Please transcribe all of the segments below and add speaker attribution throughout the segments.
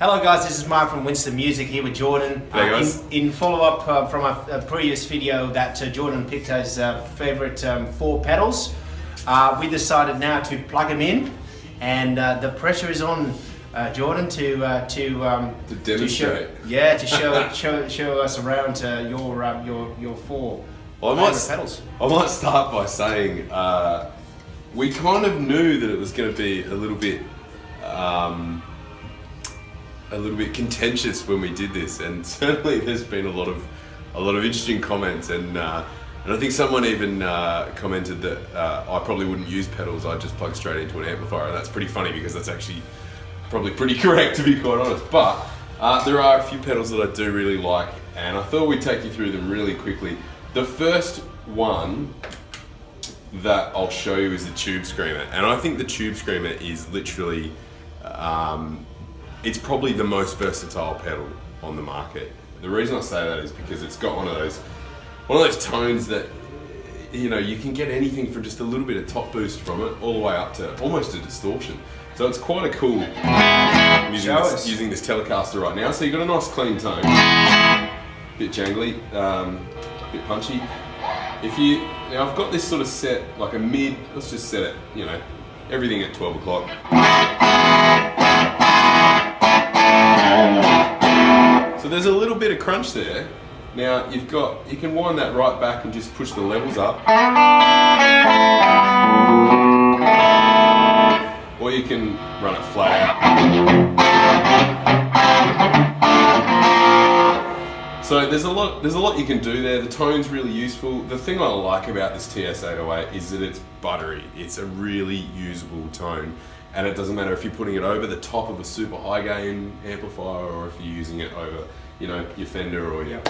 Speaker 1: Hello guys, this is Mark from Winston Music here with Jordan.
Speaker 2: Hey guys.
Speaker 1: In follow-up from a previous video that Jordan picked his favourite 4 pedals, we decided now to plug them in, and the pressure is on Jordan to
Speaker 2: demonstrate.
Speaker 1: show us around your 4 favourite pedals.
Speaker 2: I might start by saying we kind of knew that it was going to be a little bit contentious when we did this, and certainly there's been a lot of interesting comments, and I think someone even commented that I probably wouldn't use pedals, I'd just plug straight into an amplifier, and that's pretty funny because that's actually probably pretty correct, to be quite honest. But there are a few pedals that I do really like, and I thought we'd take you through them really quickly. The first one that I'll show you is the Tube Screamer, and I think the Tube Screamer is literally it's probably the most versatile pedal on the market. The reason I say that is because it's got one of those tones that, you know, you can get anything from just a little bit of top boost from it all the way up to almost a distortion. So it's quite a cool using this Telecaster right now. So you've got a nice clean tone, bit jangly, bit punchy. Now I've got this sort of set like a mid, let's just set it, you know, everything at 12 o'clock. So there's a little bit of crunch there. Now you can wind that right back and just push the levels up. Or you can run it flat out. So there's a lot you can do there. The tone's really useful. The thing I like about this TS-808 is that it's buttery. It's a really usable tone. And it doesn't matter if you're putting it over the top of a super high gain amplifier or if you're using it over, you know, your Fender or your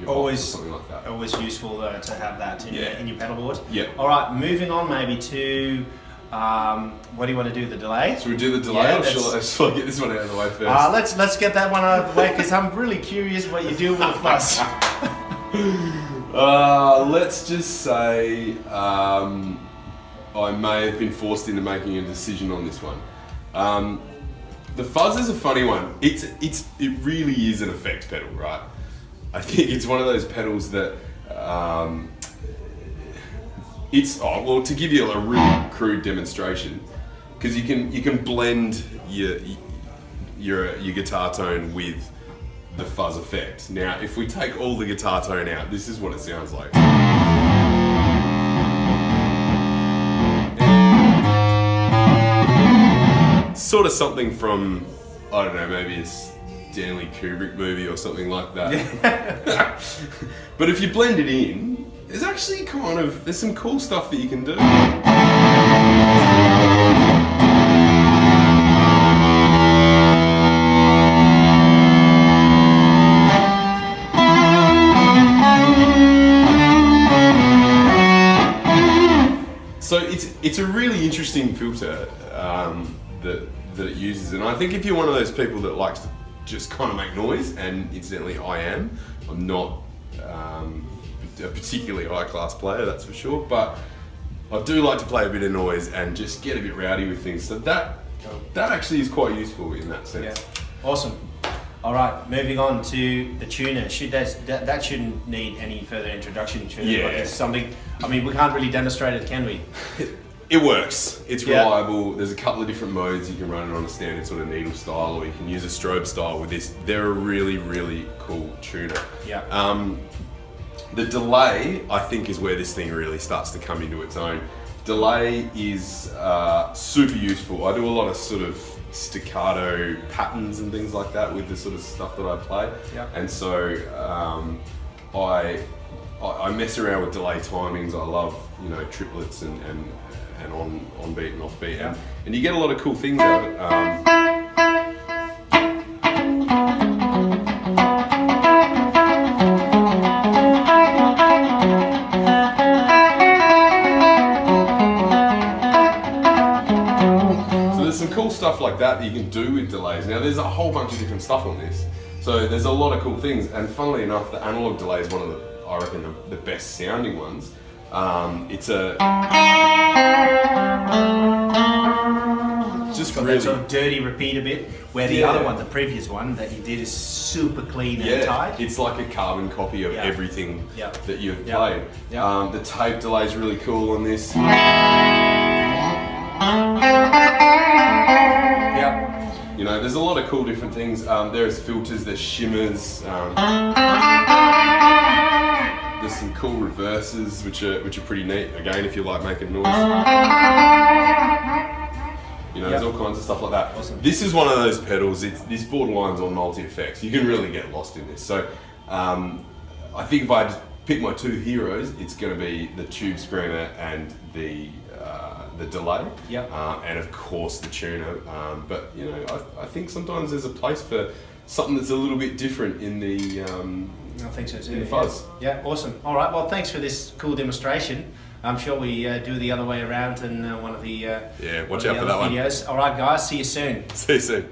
Speaker 2: Box or something like that.
Speaker 1: Always useful to have that in your pedal board.
Speaker 2: Yeah.
Speaker 1: All right, moving on maybe to what do you want to do? The delay?
Speaker 2: Should we do the delay, or shall I get this one out of the way first?
Speaker 1: Let's get that one out of the way because I'm really curious what you do with the fuss.
Speaker 2: Let's just say I may have been forced into making a decision on this one. The fuzz is a funny one. It really is an effects pedal, right? I think it's one of those pedals that to give you a really crude demonstration, because you can blend your guitar tone with the fuzz effect. Now, if we take all the guitar tone out, this is what it sounds like. Sort of something from, I don't know, maybe a Stanley Kubrick movie or something like that. But if you blend it in, there's actually there's some cool stuff that you can do. So it's a really interesting filter that it uses, and I think if you're one of those people that likes to just kind of make noise, and incidentally I'm not a particularly high class player, that's for sure, but I do like to play a bit of noise and just get a bit rowdy with things, so that actually is quite useful in that sense.
Speaker 1: Yeah. Awesome. All right, moving on to the tuner. That shouldn't need any further introduction.
Speaker 2: Yeah.
Speaker 1: Like it's something, I mean, we can't really demonstrate it, can we?
Speaker 2: It works. It's reliable. There's a couple of different modes. You can run it on a standard sort of needle style, or you can use a strobe style with this. They're a really, really cool tuner.
Speaker 1: Yeah.
Speaker 2: The delay, I think, is where this thing really starts to come into its own. Delay is super useful. I do a lot of sort of staccato patterns and things like that with the sort of stuff that I play.
Speaker 1: Yeah.
Speaker 2: And so I mess around with delay timings. I love, you know, triplets and on beat and off beat,
Speaker 1: yeah.
Speaker 2: and you get a lot of cool things out of it. So there's some cool stuff like that you can do with delays. Now there's a whole bunch of different stuff on this, so there's a lot of cool things, and funnily enough, the analog delay is one of I reckon the best sounding ones. It's just
Speaker 1: got
Speaker 2: really
Speaker 1: that sort of dirty repeater bit, where the
Speaker 2: Yeah.
Speaker 1: other one, the previous one that you did, is super clean and
Speaker 2: yeah,
Speaker 1: tight.
Speaker 2: it's like a carbon copy of
Speaker 1: Yeah.
Speaker 2: everything
Speaker 1: Yeah.
Speaker 2: that you've
Speaker 1: Yeah.
Speaker 2: played.
Speaker 1: Yeah.
Speaker 2: The tape delay is really cool on this.
Speaker 1: Yeah.
Speaker 2: You know, there's a lot of cool different things. There's filters, there's shimmers. There's some cool reverses, which are pretty neat. Again, if you like making noise. You know, there's all kinds of stuff like that.
Speaker 1: Awesome.
Speaker 2: This is one of those pedals. This borderlines on multi-effects. You can really get lost in this. So, I think if I had to pick my two heroes, it's going to be the tube screamer and the delay.
Speaker 1: Yep.
Speaker 2: And of course the tuner. But you know, I think sometimes there's a place for something that's a little bit different in the
Speaker 1: I think so too.
Speaker 2: in the fuzz.
Speaker 1: Yeah, awesome. All right, well, thanks for this cool demonstration. I'm sure we do the other way around in one of the
Speaker 2: Yeah, watch
Speaker 1: one
Speaker 2: out
Speaker 1: of
Speaker 2: for
Speaker 1: the
Speaker 2: that
Speaker 1: other videos. All right, guys, see you soon.
Speaker 2: See you soon.